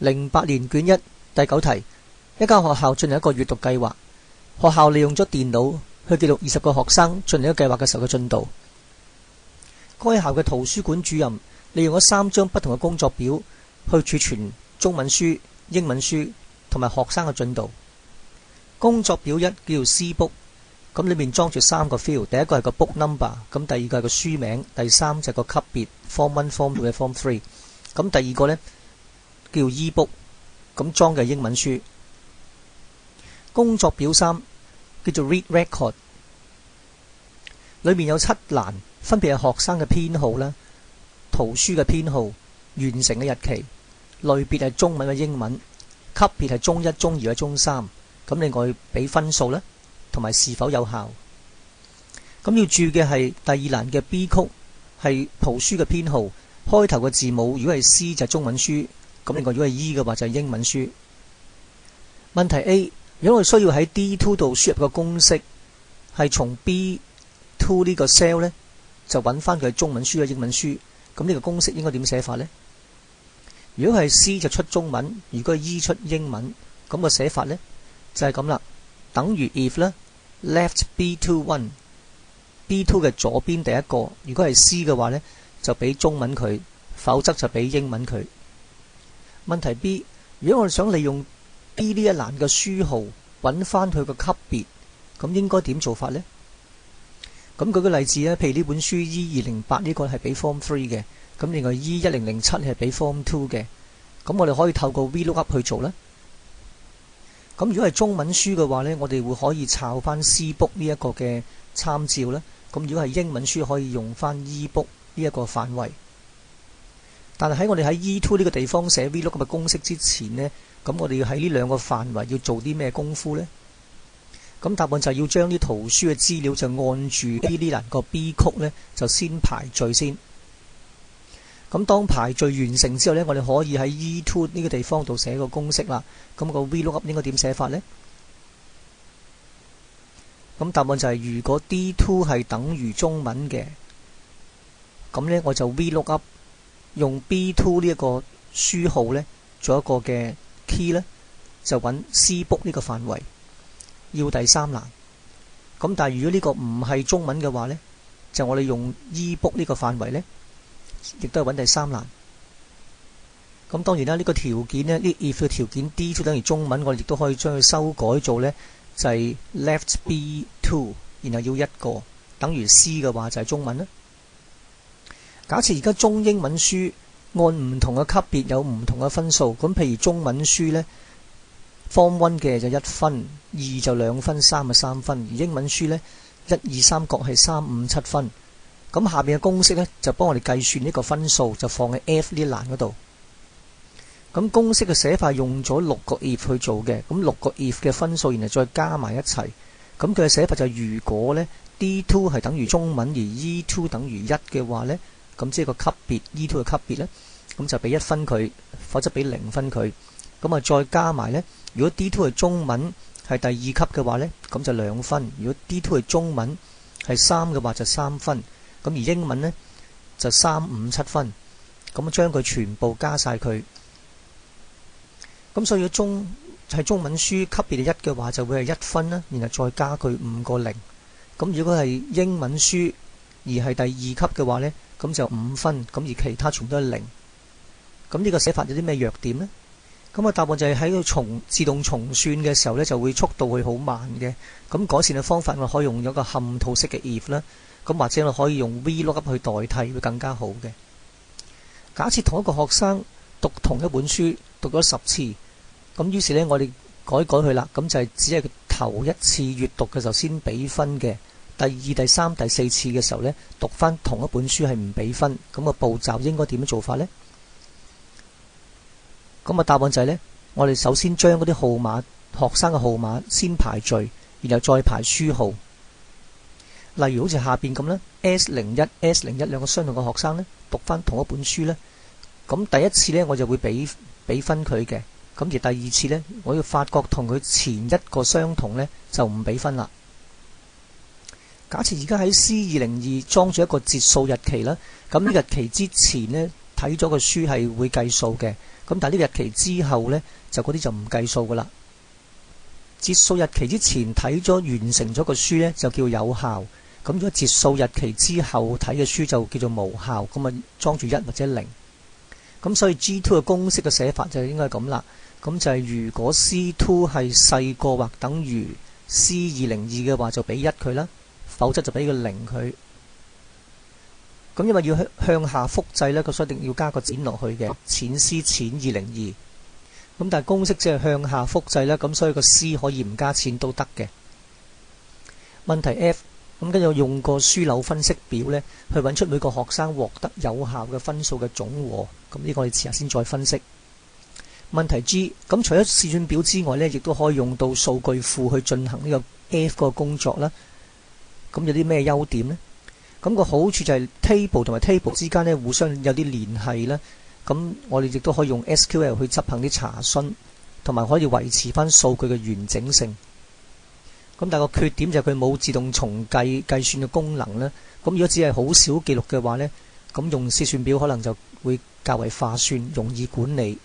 08年卷1第9題，一間學校進行一個閱讀計劃，學校利用咗電腦去記錄20個學生進行一個計劃嘅時候嘅進度。該校嘅圖書館主任利用咗3張不同嘅工作表去儲存中文書、英文書同埋學生嘅進度。工作表1叫做 C book， 咁裏面裝住3個 field， 第一個係個 book number， 咁第二個係個書名，第三就係個級別 Form 1、Form 2嘅 Form 3。咁第二個呢叫 E book， 咁裝嘅係英文書。工作表3叫做 Read Record， 裏面有7欄，分別係學生嘅編號啦、圖書嘅編號、完成嘅日期、類別係中文嘅英文、級別係中1、中2或者中3。咁另外俾分數啦，同埋是否有效。咁要注意嘅係第二欄嘅 B 曲係圖書嘅編號，開頭嘅字母如果係 C 就係中文書，咁另外如果係 E 嘅話就係英文書。問題 A， 如果我需要喺 D2 度輸入個公式，係從 B2 呢個 cell 呢，就揾翻佢係中文書啊英文書，咁呢個公式應該點寫法呢？如果係 C 就出中文，如果係 E 出英文，咁個寫法呢就係咁啦，等於 if 啦 left B2 1， B2 嘅左邊第一個，如果係 C 嘅話呢，就俾中文佢，否則就俾英文佢。問題 B， 如果我哋想利用 B 呢一欄嘅書號揾翻佢個級別，咁應該點做法呢？咁舉個例子呢，譬如呢本書 E208 呢個係俾 Form 3嘅，咁另外 E1007 係俾 Form 2嘅，咁我哋可以透過 VLOOKUP 去做啦。咁如果係中文書嘅話呢，我哋會可以抄翻 C book 呢一個嘅參照啦。咁如果係英文書，可以用翻 E book 呢一個範圍。但係喺我哋喺 E2 呢個地方寫 VLOOKUP 嘅公式之前呢，咁我哋要喺呢兩個範圍要做啲咩功夫呢？咁答案就係要將啲圖書嘅資料就按住呢欄個 B 曲呢，就先排序先。咁當排序完成之後呢，我哋可以喺 E2 呢個地方度寫個公式啦。咁個 VLOOKUP 應該點寫法呢？咁答案就係如果 D2 係等於中文嘅，咁呢我就 VLOOKUP 用 B2 呢一個書號呢做一個嘅 key 呢，就揾 C book 呢個範圍，要第3欄。咁但係如果呢個唔係中文嘅話呢，就我哋用 E book 呢個範圍呢，亦都係揾第3欄。咁當然啦，呢個條件呢，呢 if 嘅條件 D2 等於中文，我哋亦都可以將佢修改做呢，就係 left B2， 然後要一個等於 C 嘅話就係中文啦。假設而家中英文書按唔同嘅級別有唔同嘅分數，咁譬如中文書呢 Form 1嘅就1分，2就2分，3就3分，而英文書呢1、2、3各係3、5、7分。咁下面嘅公式呢，就幫我哋計算呢個分數，就放喺 F 呢欄嗰度。咁公式嘅寫法用咗6個 if 去做嘅，咁6個 if 嘅分數，然後再加埋一齊。咁佢嘅寫法就係如果呢 D2 係等於中文，而 E2 等於1嘅話呢，咁即係個級別 E2 嘅級別呢，咁就俾1分佢，否則俾0分佢。咁啊再加埋呢，如果 D2 係中文係第2級嘅話呢，咁就2分；如果 D2 係中文係3嘅話就3分。咁而英文呢，就3、5、7分。咁將佢全部加晒佢。咁所以如果係中文書級別係1嘅話，就會係1分啦，然後再加佢5個0。咁如果係英文書而係第2級嘅話呢，咁就5分。咁而其他全部都係0。咁呢個寫法有啲咩弱點呢？咁答案就係喺度自動重算嘅時候呢，就會速度會好慢嘅。咁改善嘅方法我可以用咗個嵌套式嘅 if 啦。咁或者我可以用 VLOOKUP 去代替，會更加好嘅。假設同一個學生讀同一本書讀咗10次，咁於是呢，我哋改佢啦。咁就係只係頭一次閱讀嘅時候先俾分嘅，第2、第3、第4次嘅時候呢，讀翻同一本書係唔俾分。咁個步驟應該點樣做法呢？咁答案就係呢，我哋首先將嗰啲號碼，學生嘅號碼先排序，然後再排書號。例如好似下邊咁呢， S01、S01 兩個相同嘅學生呢，讀翻同一本書呢。咁第一次呢，我就會俾分佢嘅。咁而第二次呢，我要發覺同佢前一個相同呢，就唔俾分啦。假設而家喺 C202 裝咗一個節數日期啦，咁日期之前呢，睇咗個書係會計數嘅。咁但係呢個日期之後呢，就嗰啲就唔計數噶啦。截數日期之前睇咗完成咗個書呢，就叫有效。咁如果截數日期之後睇嘅書就叫做無效。咁啊裝住1或者0。咁所以 G2 嘅公式嘅寫法就應該咁啦。咁就係如果 C2 係細過或等於 C202嘅話，就俾1佢啦，否則就俾個0佢。咁因為要向下複製呢，所以一定要加個剪落去嘅，淺 C 淺202。咁但係公式只係向下複製啦，咁所以個 C 可以唔加錢都得嘅。問題 F， 咁跟住用個樞紐分析表呢，去揾出每個學生獲得有效嘅分數嘅總和。咁呢個我哋遲下先再分析。問題 G， 咁除咗試算表之外呢，亦都可以用到數據庫去進行呢個 F 個工作啦。咁有啲咩優點呢？咁個好處就係 table 同埋 table 之間呢，互相有啲聯繫啦。咁我哋亦都可以用 SQL 去執行啲查詢，同埋可以維持翻數據嘅完整性。咁但係個缺點就係佢冇自動重計算嘅功能啦。咁如果只係好少記錄嘅話呢，咁用試算表可能就會較為划算，容易管理。